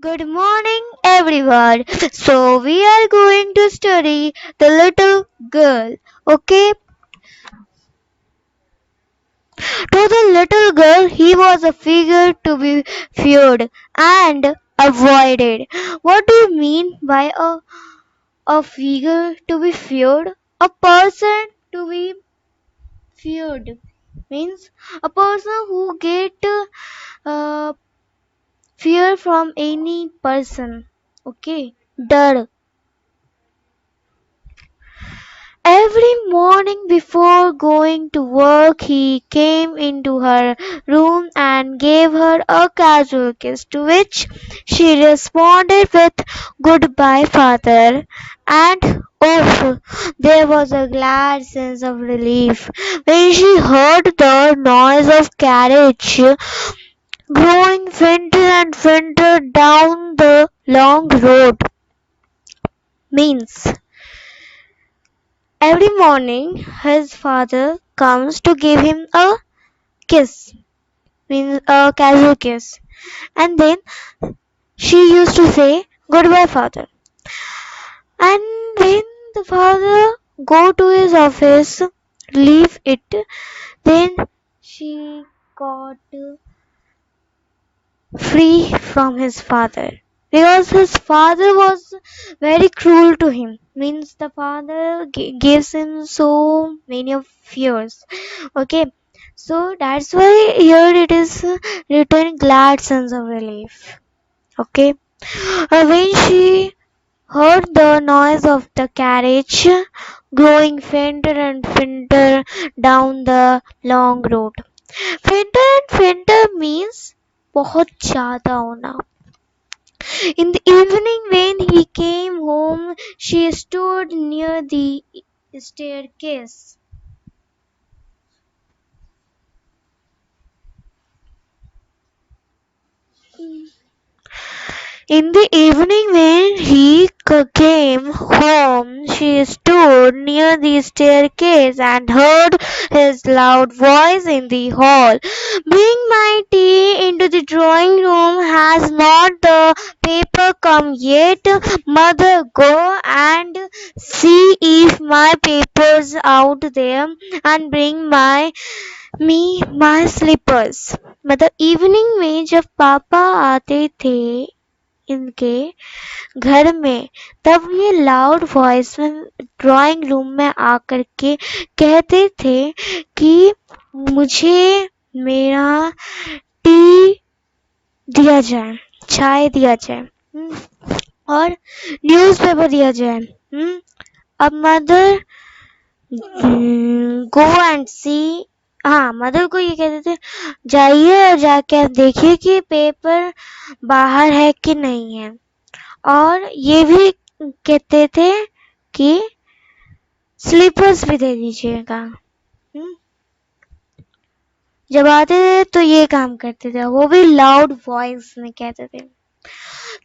Good morning, everyone. So, we are going to study the little girl. Okay, to the little girl, he was a figure to be feared and avoided. What do you mean by a figure to be feared? A person to be feared means a person who get uh, fear from any person. Okay, डर. Every morning before going to work, he came into her room and gave her a casual kiss, to which she responded with "Goodbye, father." And oh, there was a glad sense of relief when she heard the noise of carriage growing fainter and fainter down the long road. Means every morning his father comes to give him a kiss, means a casual kiss, and then she used to say goodbye father. And when the father go to his office, leave it, then she got free from his father, because his father was very cruel to him, means the father gives him so many of fears. Okay, so that's why here it is written glad sense of relief. Okay, when she heard the noise of the carriage growing fainter and fainter down the long road. Fainter and fainter means बहुत ज्यादा होना. In the evening, when he came home, she stood near the staircase. In the evening, when he came home, she stood near the staircase and heard his loud voice in the hall. Bring my tea into the drawing room. Has not the paper come yet? Mother, go and see if my paper's out there and bring my slippers. मतलब evening में जब पापा आते थे इनके घर में, तब ये लाउड वॉइस में ड्राइंग रूम में आकर के कहते थे कि मुझे मेरा टी दिया जाए, चाय दिया जाए, और न्यूज़पेपर दिया जाए. अब मदर गो एंड सी, हाँ मदर को ये कहते थे जाइए और जाके आप देखिए कि पेपर बाहर है कि नहीं है, और ये भी कहते थे कि स्लीपर्स भी दे दीजिएगा. जब आते थे तो ये काम करते थे, वो भी लाउड वॉइस में कहते थे.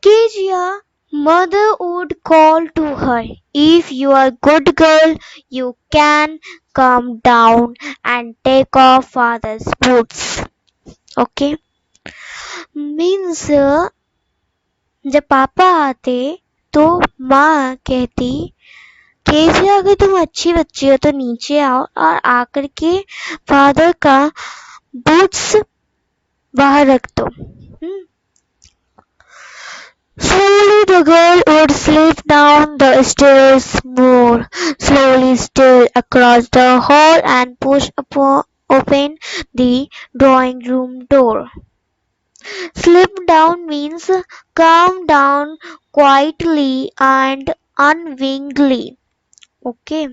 कीजिया mother would call to her, if you are good girl you can come down and take off father's boots. Okay, means जब पापा आते तो माँ कहती केजी अगर तुम अच्छी बच्ची हो तो नीचे आओ और आकर के फादर का बूट्स बाहर रख दो. Slowly the girl would slip down the stairs more slowly still across the hall and push open the drawing room door. Slip down means calm down quietly and unwillingly. Okay.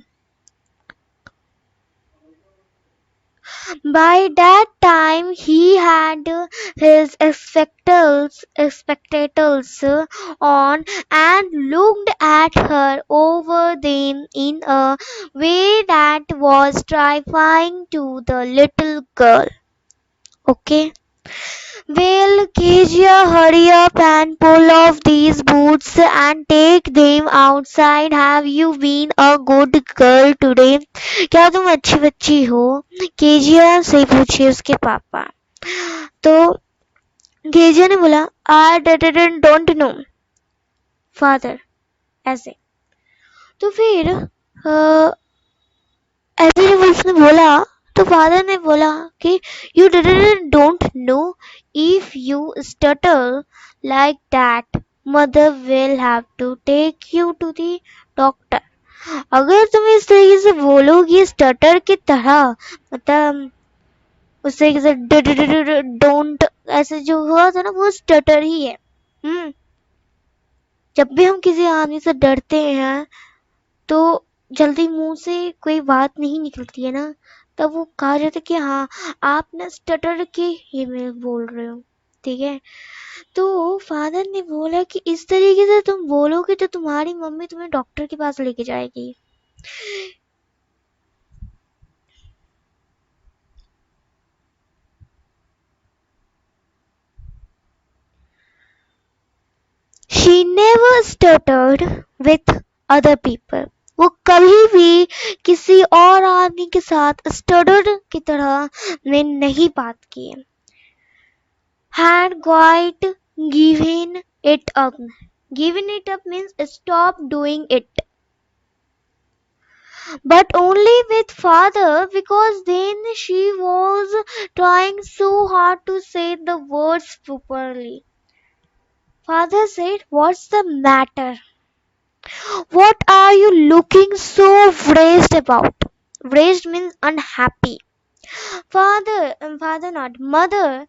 By that time he had his spectacles on and looked at her over them in a way that was terrifying to the little girl. Okay. Well, Kezia, hurry up and pull off these boots and take them outside. Have you been a good girl today? क्या तुम अच्छी बच्ची हो? Kezia से पूछे उसके पापा. तो केजिया ने बोला, आई डोंट नो फादर, ऐसे। तो फिर ऐसे जब उसने बोला तो फादर ने बोला कि you don't know, if you stutter like that mother will have to take you to the doctor. अगर तुम इस तरीके से बोलोगी स्टटर की तरह, मतलब उस तरीके से डोंट ऐसे जो हुआ था ना, वो स्टटर ही है। हम्म। जब भी हम किसी आदमी से डरते हैं तो जल्दी मुंह से कोई बात नहीं निकलती है ना, तब वो कहा जाता है कि हाँ, आप ना स्टटर के ये में बोल रहे हो। ठीक है। तो फादर ने बोला कि इस तरीके से तुम बोलोगे तो तुम्हारी मम्मी तुम्हें डॉक्टर के पास लेके जाएगी। She never stuttered with other people. वो कभी भी किसी और आदमी के साथ स्टटर्ड की तरह ने नहीं बात की है। Had quite given it up. Given it up means stop doing it. But only with father, because then she was trying so hard to say the words properly. Father said, what's the matter? What are you looking so vraged about? Vraged means unhappy. Father not, mother,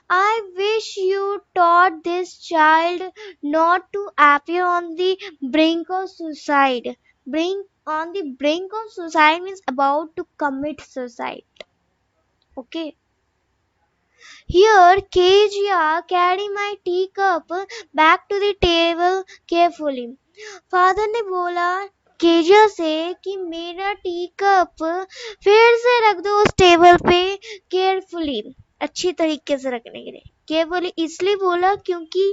I wish you taught this child not to appear on the brink of suicide. Brink on the brink of suicide means about to commit suicide. Okay. Here, Kejia, carry my teacup back to the table carefully. Father ने बोला Kezia से कि मेरा tea cup फिर से रख दो उस टेबल पे केयरफुली, अच्छी तरीके से रखने के लिए। केयरफुली इसलिए बोला क्योंकि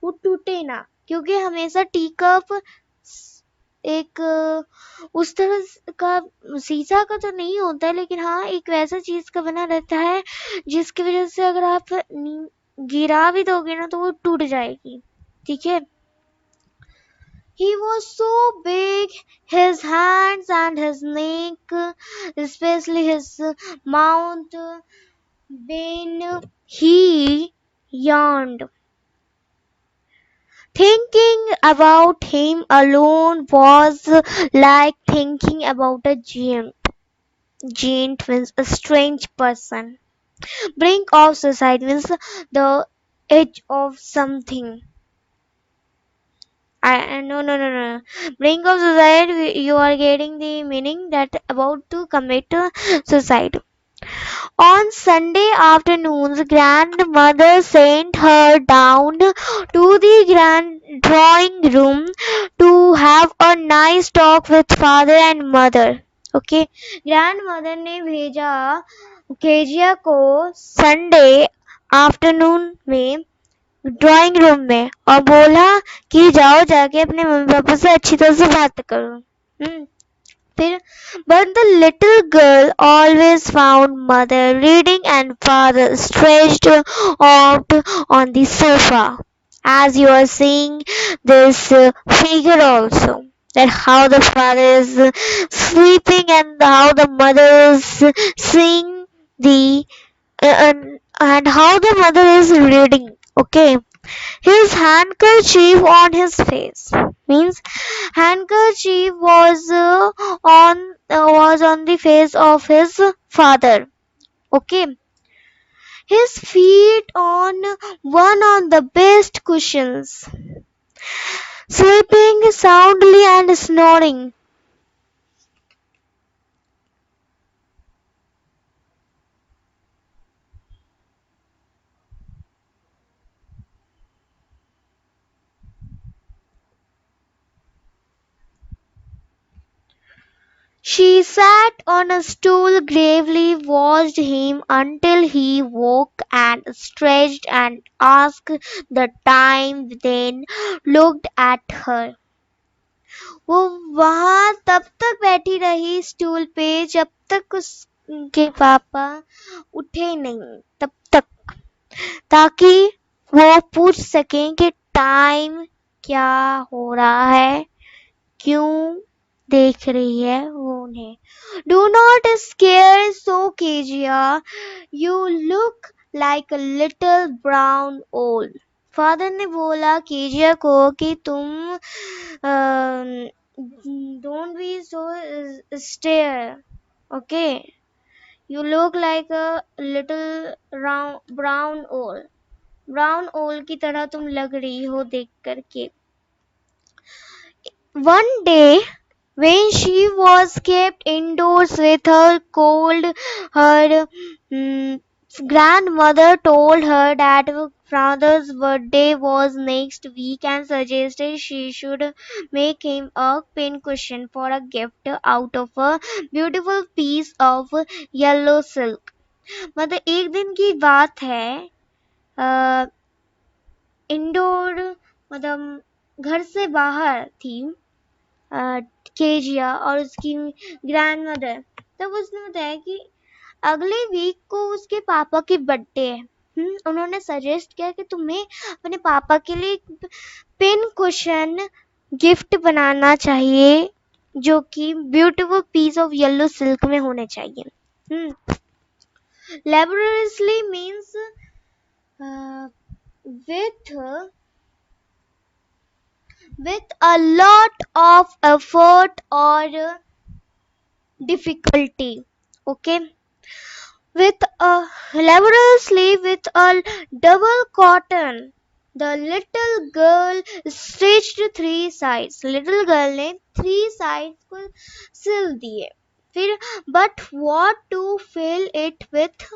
वो टूटे ना, क्योंकि हमेशा टी कप एक उस तरह का शीशा का तो नहीं होता है, लेकिन हाँ एक वैसा चीज का बना रहता है जिसकी वजह से अगर आप गिरा भी दोगे ना तो वो टूट जाएगी। ठीक है। He was so big, his hands and his neck, especially his mouth, when he yawned. Thinking about him alone was like thinking about a giant. Giant means a strange person. Brink of society means the edge of something. No. Brink of suicide, you are getting the meaning that about to commit suicide. On Sunday afternoons, grandmother sent her down to the grand drawing room to have a nice talk with father and mother. Okay, grandmother ने भेजा Kezia को Sunday afternoon में drawing room में और बोला कि जाओ जाके अपने मम्मी पापा से अच्छी तरह से बात करो। फिर but the little girl always found mother reading and father stretched out on the sofa, as you are seeing this figure also, that how the father is sleeping and how the mother is seeing the and how the mother is reading. Okay. His handkerchief on his face means handkerchief was on the face of his father. Okay. His feet on one on the best cushions, sleeping soundly and snoring. She sat on a stool, gravely watched him until he woke and stretched and asked the time, then looked at her. वो वहां तब तक बैठी रही stool पे जब तक उसके पापा उठे नहीं, तब तक, ताकि वो पूछ सकें कि टाइम क्या हो रहा है, क्यों देख रही है वो उन्हें। Do not scare so Kezia, you look like a little brown owl. Father ने बोला कीजिया को कि तुम don't be so stare, okay, you look like a little brown owl, brown owl की तरह तुम लग रही हो देख करके। One day, when she was kept indoors with her cold, her grandmother told her that her father's birthday was next week and suggested she should make him a pincushion for a gift out of a beautiful piece of yellow silk. मतलब एक दिन की बात है, indoor मतलब घर से बाहर थी केजिया और उसकी ग्रैंडमदर। तब उसने बताया कि अगले वीक को उसके पापा की बर्थडे है। उन्होंने सजेस्ट किया कि तुम्हें अपने पापा के लिए पिन कुशन गिफ्ट बनाना चाहिए जो कि beautiful piece of yellow silk में होने चाहिए। Laboriously means with a lot of effort or difficulty, okay, with a laboriously with a double cotton, the little girl stitched three sides, little girl ने three sides को सिल दिए। फिर but what to fill it with,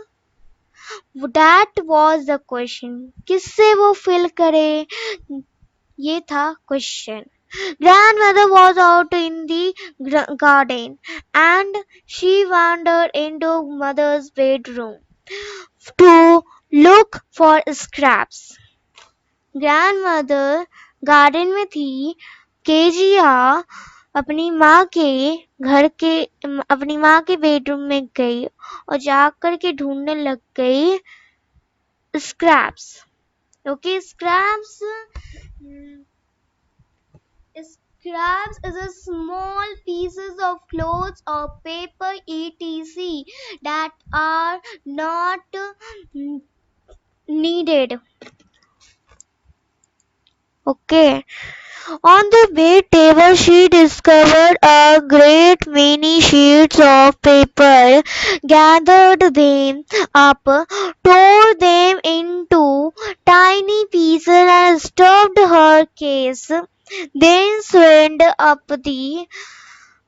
that was the question, किससे वो fill करे, ये था question. Grandmother was out in the garden and she wandered into mother's bedroom to look for scraps. Grandmother garden में थी, केजिया अपनी माँ के बेडरूम में गई और जाकर के ढूंढने लग गई scraps. Okay, scraps is a small pieces of clothes or paper etc that are not needed. Okay. On the bed table she discovered a great many sheets of paper, gathered them up, tore them into tiny pieces and stuffed her case, then sewed up the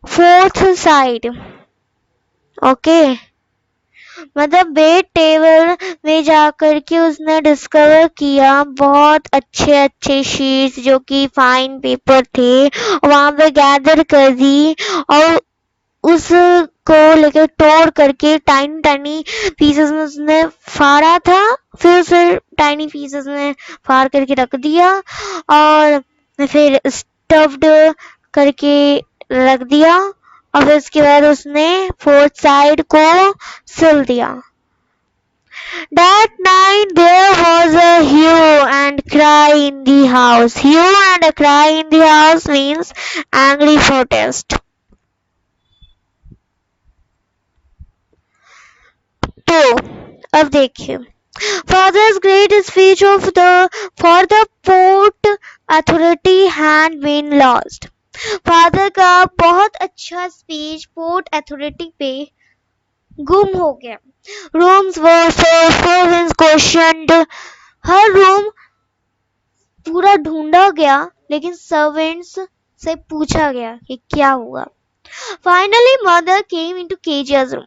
fourth side. Okay. मतलब bed table में जाकर के उसने discover किया बहुत अच्छे अच्छे sheets जो कि फाइन पेपर थे, वहां पे गैदर कर दी और उसको लेकर तोड़ करके टाइनी टाइनी पीसेस में उसने फाड़ा था, फिर उसे टाइनी पीसेस में फाड़ करके रख दिया और फिर स्टफ्ड करके रख दिया और फिर उसके बाद उसने फोर्थ साइड को सिल दिया। That night there was a hue and cry in the house. Hue and a cry in the house means angry protest. तो अब देखिए, Father's great speech for the port authority had been lost. Father का बहुत अच्छा speech port authority पे गुम हो गया। Rooms were for servants questioned, her room पूरा ढूंढा गया लेकिन सर्वेंट्स से पूछा गया कि क्या हुआ। Finally mother came into Kezia's room,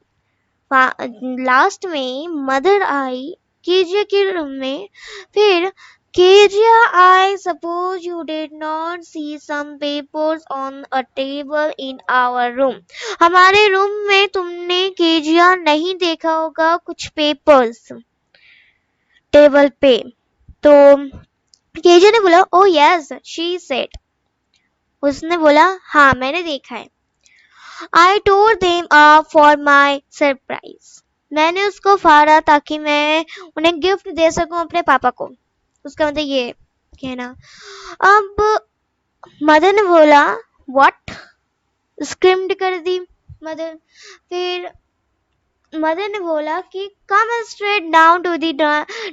last में मदर आई केजिया के रूम में। फिर Kezia, I suppose you did not see some papers on a table in our room. हमारे रूम में तुमने केजिया नहीं देखा होगा कुछ पेपर्स टेबल पे। तो केजिया ने बोला oh yes, she said. उसने बोला हाँ मैंने देखा है। I tore them up for my surprise. मैंने उसको फाड़ा ताकि मैं उन्हें गिफ्ट दे सकूं अपने पापा को। उसका मतलब ये कहना। अब मदर ने बोला व्हाट, स्क्रीम्ड कर दी मदर। फिर मदर ने बोला कि come straight down to the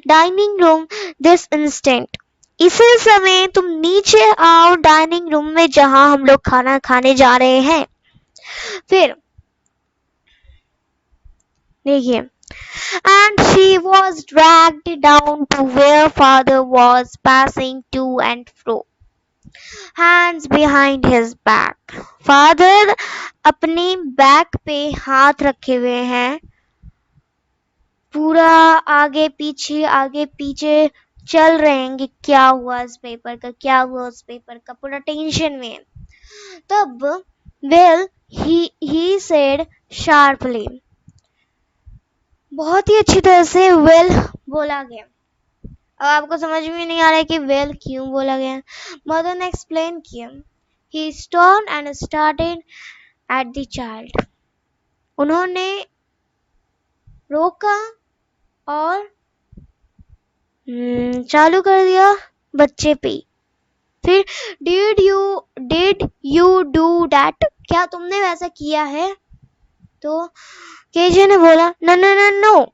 dining room this instant, इसी समय तुम नीचे आओ डाइनिंग रूम में जहां हम लोग खाना खाने जा रहे हैं। फिर देखिए, and she was dragged down to where father was passing to and fro, hands behind his back. Father अपनी बैक पे हाथ रखे हुए हैं, पूरा आगे पीछे चल रहे हैं कि क्या हुआ इस पेपर का, क्या हुआ उस पेपर का, पूरा टेंशन में है। तब वेल ही सेड शार्पली, बहुत ही अच्छी तरह से वेल बोला गया। अब आपको समझ में नहीं आ रहा है कि वेल क्यों बोला गया। मदर ने एक्सप्लेन किया। He stormed and started at the child, उन्होंने रोका और चालू कर दिया बच्चे पे। फिर डिड यू डू दैट, क्या तुमने वैसा किया है? तो केजे ने बोला no no no no,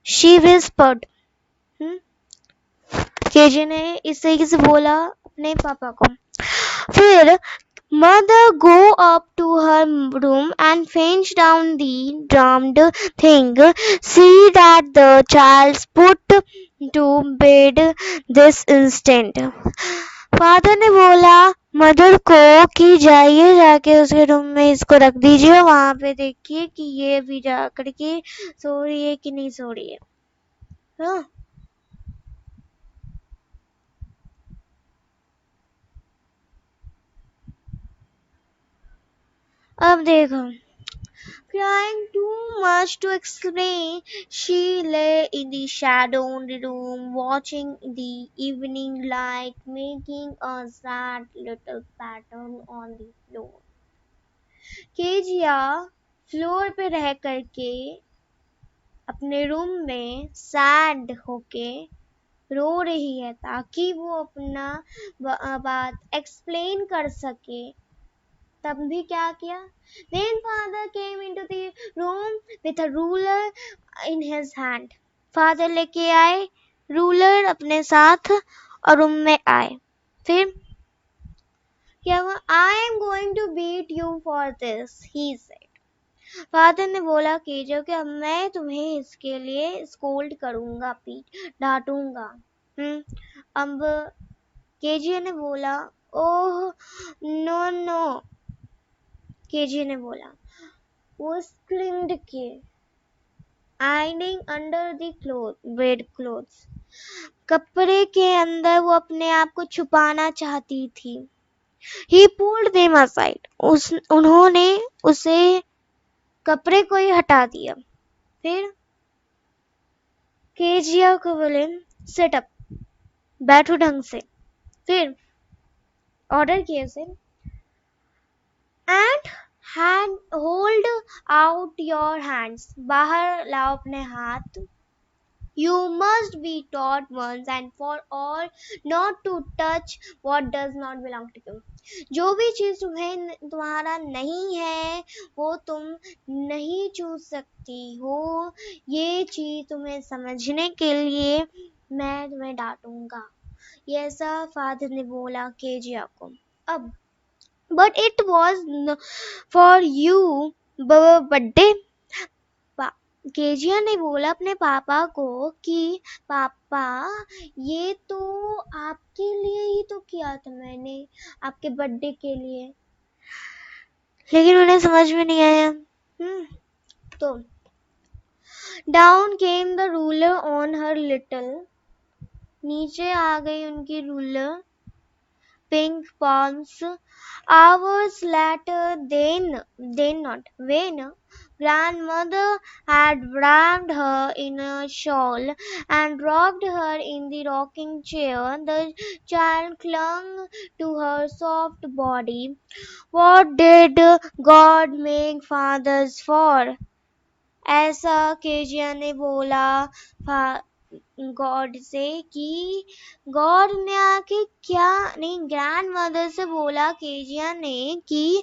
she whispered. KJ ने इस तरीके से बोला अपने पापा को। फिर mother go up to her room and fetch down the damned thing, see that the child's put to bed this instant। Father ने बोला मदर को कि जाइए जाके उसके रूम में इसको रख दीजिए, वहां पे देखिए कि ये भी जा करके सो रही है कि नहीं सो रही है। हाँ? अब देखो, crying too much to explain, she lay in the shadow of the room, watching the evening light, making a sad little pattern on the floor। Kezia floor पे रह करके अपने रूम में सैड होके रो रही है ताकि वो अपना बात एक्सप्लेन कर सके। तब भी क्या किया? Then father came into the room with a ruler in his hand। Father लेके आए रूलर अपने साथ और रूम में आए। फिर क्या हुआ? I am going to beat you for this, he said। Father ने बोला कि जो कि मैं तुम्हें इसके लिए स्कोल्ड करूंगा, पीट डांटूंगा। अब केजी ने बोला ओह नो नो, केजी ने बोला। वो स्क्रीम्ड किए, hiding under the bed clothes, कपड़े के अंदर वो अपने आप को छुपाना चाहती थी। ही पुल्ड देम असाइड, उन्होंने उसे कपड़े को ही हटा दिया। फिर केजिया को बोले सेट अप, बैठो ढंग से। फिर ऑर्डर किए उसे and hand hold out your hands, बाहर लाओ अपने हाथ। You must be taught once and for all not to touch what does not belong to you। जो भी चीज तुम्हारा नहीं है वो तुम नहीं छू सकती हो। ये चीज तुम्हें समझने के लिए मैं तुम्हें डांटूंगा। ये ऐसा फादर ने बोला केजिया को। अब but it was for you birthday. Kezia ने बोला अपने पापा को कि पापा ये तो आपके लिए ही तो किया था मैंने, आपके बर्थडे के लिए। लेकिन उन्हें समझ में नहीं आया। तो down came the ruler on her little, नीचे आ गई उनकी ruler pink palms। Hours later, when grandmother had wrapped her in a shawl and rocked her in the rocking chair, the child clung to her soft body। What did God make fathers for? ऐसा Kezia ने बोला God से कि God ने आके क्या नहीं, grand mother से बोला केजिया ने कि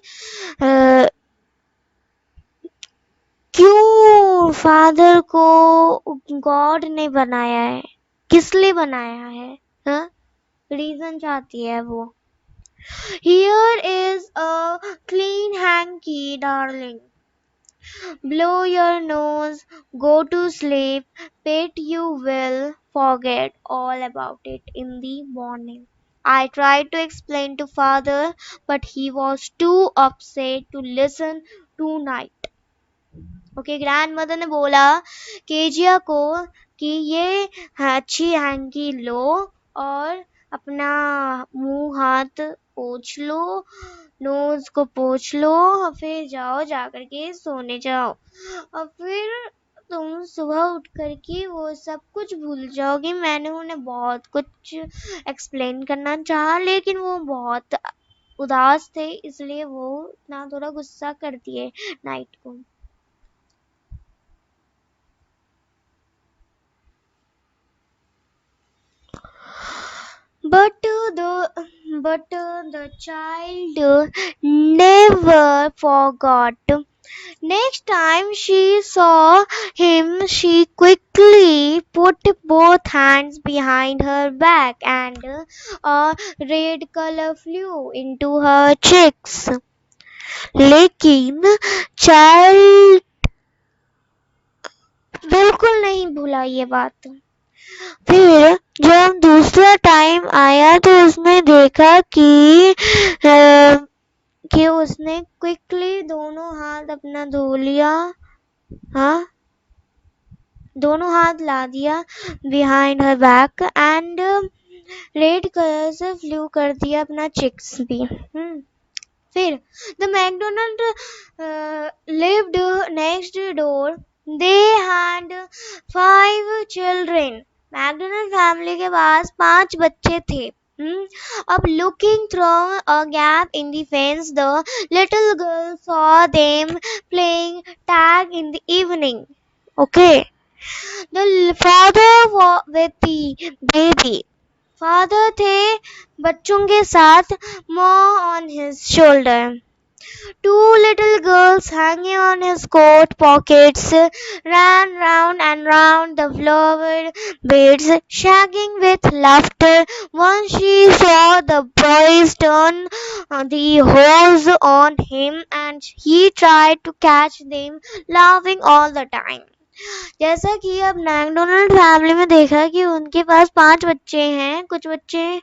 क्यों फादर को गॉड ने बनाया है, किस लिए बनाया है, हाँ? रीजन चाहती है वो। Here is a clean hanky, darling. Blow your nose, go to sleep, bet you will forget all about it in the morning. I tried to explain to father, but he was too upset to listen tonight. Okay, grand mother ने बोला Kezia को कि ये अच्छी hanky लो और अपना मुंह हाथ पोंछ लो, नोज को पोंछ लो और फिर जाओ, जाकर के सोने जाओ और फिर तुम सुबह उठ करके वो सब कुछ भूल जाओगी। मैंने उन्हें बहुत कुछ एक्सप्लेन करना चाहा लेकिन वो बहुत उदास थे, इसलिए वो ना थोड़ा गुस्सा कर दिए नाइट को। But the child never forgot. Next time she saw him, she quickly put both hands behind her back and a red color flew into her cheeks. लेकिन चाइल्ड बिल्कुल नहीं भूला ये बात। फिर जब दूसरा टाइम आया तो उसने देखा कि उसने क्विकली दोनों हाथ अपना धो लिया, हाँ, दोनों हाथ ला दिया behind her back and red colour से फ्लू कर दिया अपना चिक्स भी। फिर the McDonald lived next door, they had 5 children. McDonald family के पास 5 बच्चे थे। अब looking through a gap in the fence, the little girl saw them playing tag in the evening. Okay. The father with the baby. Father थे बच्चों के साथ, mom on his shoulder. 2 little girls hanging on his coat pockets ran round and round the flowered beds, shaking with laughter. Once she saw the boys turn the hose on him and he tried to catch them, laughing all the time. जैसा कि अब McDonald family में देखा कि उनके पास 5 बच्चे हैं, कुछ बच्चे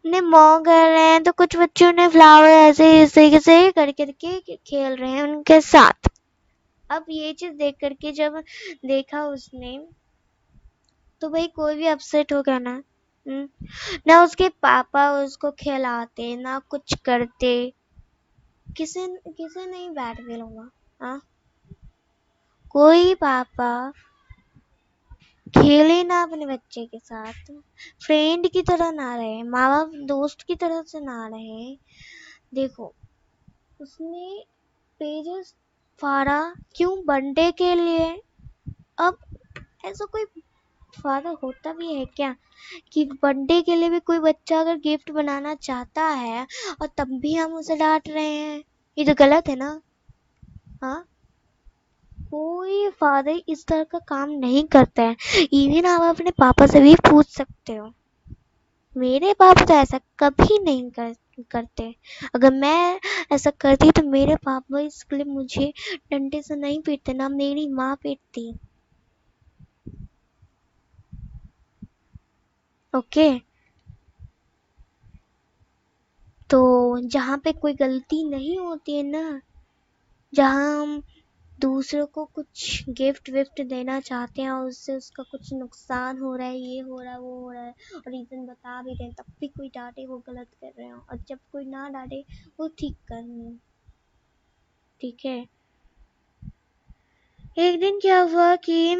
ने मॉ कर रहे हैं तो कुछ बच्चों ने फ्लावर ऐसे इस तरीके से कर करके खेल रहे हैं उनके साथ। अब ये चीज देख करके जब देखा उसने तो भाई कोई भी अपसेट होगा ना। ना उसके पापा उसको खिलाते ना कुछ करते, किसे किसे नहीं बैड फील होगा, हाँ? कोई पापा खेले ना अपने बच्चे के साथ, फ्रेंड की तरह ना रहे, माँ बाप दोस्त की तरह से ना रहे। देखो उसने पेजेस फाड़ा क्यों, बर्थडे के लिए। अब ऐसा कोई फादर होता भी है क्या कि बर्थडे के लिए भी कोई बच्चा अगर गिफ्ट बनाना चाहता है और तब भी हम उसे डांट रहे हैं, ये तो गलत है ना, हाँ? कोई फादर इस तरह का काम नहीं करता है। इवन आप अपने पापा से भी पूछ सकते हो, मेरे पापा तो ऐसा कभी नहीं करते। अगर मैं ऐसा करती तो मेरे पापा इसके लिए मुझे डंडे से नहीं पीटते, ना मेरी माँ पीटती। ओके, तो जहाँ पे कोई गलती नहीं होती है ना, जहाँ हम दूसरों को कुछ गिफ्ट विफ्ट देना चाहते हैं और उससे उसका कुछ नुकसान हो रहा है, ये हो रहा है वो हो रहा है और रीजन बता भी रहे तब भी कोई डांटे वो गलत कर रहे हो, और जब कोई ना डांटे वो ठीक कर रहे हैं। ठीक है। एक दिन क्या हुआ कि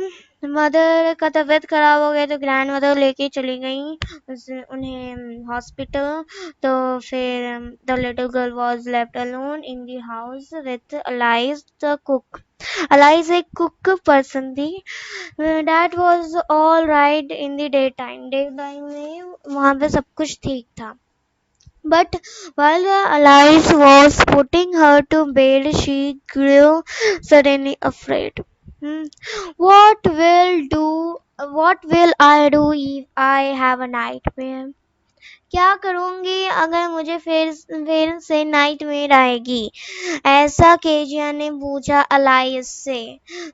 मदर का तबीयत खराब हो गया तो ग्रैंड मदर लेके चली गई उन्हें हॉस्पिटल। तो फिर the little girl was left alone in the house with Alice the cook. Alice एक कुक पर्सन थी. That was all right in the daytime. Daytime में वहाँ पे सब कुछ ठीक था. But while Alice was putting her to bed, she grew suddenly afraid. Hmm. What will do? What will I do if I have a nightmare? क्या करूंगी अगर मुझे फिर से नाइटमेयर आएगी? ऐसा केजिया ने पूछा अलाइस से.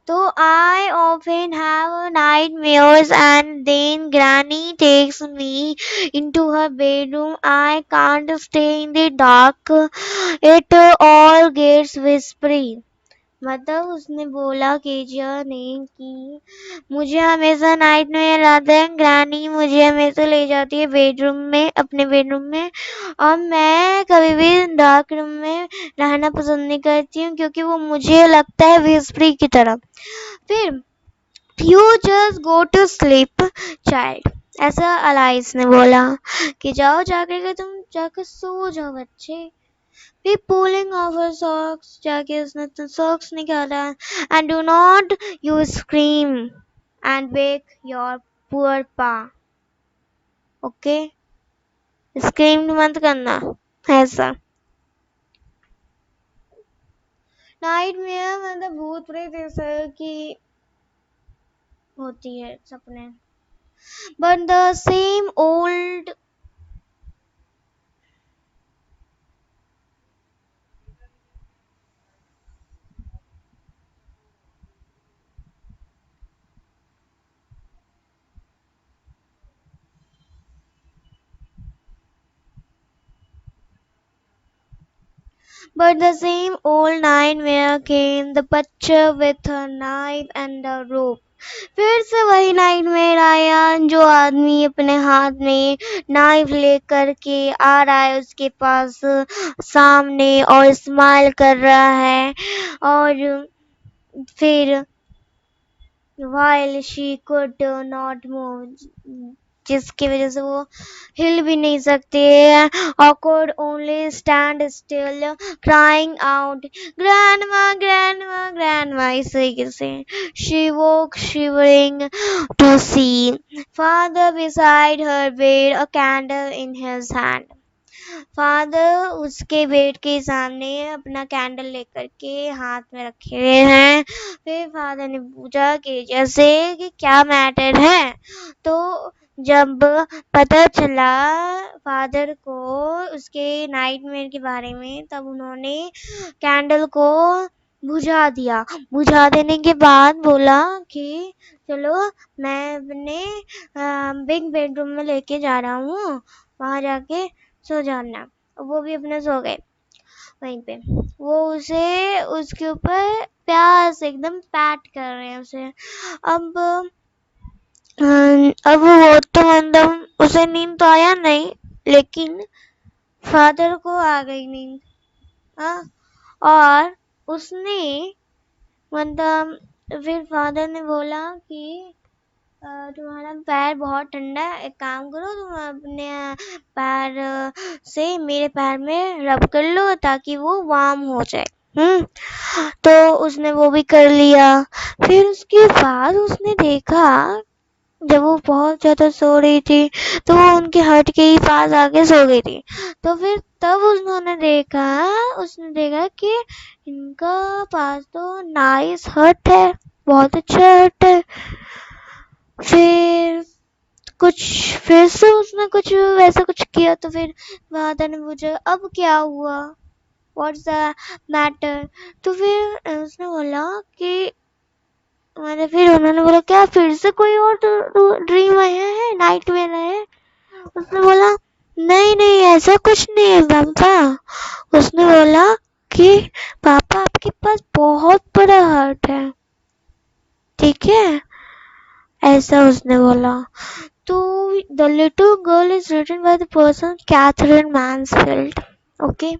तो I often have nightmares and then Granny takes me into her bedroom. I can't stay in the dark. It all gets whispery. मतलब उसने बोला केजिया ने कि मुझे हमेशा नाइटमेयर आता है. ग्रैनी मुझे हमेशा ले जाती है बेडरूम में, अपने बेडरूम में, और मैं कभी भी डार्क रूम में रहना पसंद नहीं करती हूँ क्योंकि वो मुझे लगता है विस्परी की तरह. फिर you just go to sleep child, ऐसा अलाइस ने बोला कि जाओ जाकर के तुम जाकर सो जाओ बच्चे. Be pulling off her socks, जाके उसने तो socks निकाला. And do not you scream and wake your poor pa. Okay? Scream मत करना ऐसा. नाइटमेयर मतलब भूत प्रेत ऐसा की होती है सपने. But the same old But the same old nightmare came, the butcher with a knife and a rope. फिर से वही नाइटमेयर आया, जो आदमी अपने हाथ में नाइफ लेकर के आ रहा है उसके पास सामने और स्माइल कर रहा है. और फिर while she could not move, जिसकी वजह से वो हिल भी नहीं सकते, or could only stand still crying out grandma grandma grandma. इस तरीके से she woke shivering to see father beside her bed, a candle in his hand. Father उसके बेड के सामने अपना कैंडल लेकर के हाथ में रखे हुए हैं. फिर फादर ने पूछा कि जैसे कि क्या मैटर है. तो जब पता चला फादर को उसके नाइटमेयर के बारे में, तब उन्होंने कैंडल को बुझा दिया. बुझा देने के बाद बोला कि चलो मैं अपने बिग बेडरूम में लेके जा रहा हूँ, वहां जाके सो जाना. वो भी अपने सो गए वहीं पे. वो उसे उसके ऊपर प्यार से एकदम पैट कर रहे हैं उसे. अब वो तो मतलब उसे नींद तो आया नहीं, लेकिन फादर को आ गई नींद. और उसने मतलब फिर फादर ने बोला कि तुम्हारा पैर बहुत ठंडा है, एक काम करो तुम अपने पैर से मेरे पैर में रब कर लो ताकि वो वार्म हो जाए. तो उसने वो भी कर लिया. फिर उसके बाद उसने देखा, जब वो बहुत ज्यादा सो रही थी तो वो उनके हट के ही पास आके सो गई थी. तो फिर तब उसने देखा कि इनका पास तो नाइस हट है, बहुत अच्छा हट है. फिर से उसने कुछ वैसा कुछ किया. तो फिर फादर ने पूछा अब क्या हुआ, व्हाट्स द मैटर. तो फिर उसने बोला कि फिर उन्होंने बोला क्या फिर से कोई और ड्रीम आया है, नाइटमेयर आया है. उसने बोला नहीं नहीं ऐसा कुछ नहीं है पापा. उसने बोला कि पापा आपके पास बहुत बड़ा हार्ट है, ठीक है, ऐसा उसने बोला. तो the little girl is written by the person Katherine Mansfield. Okay.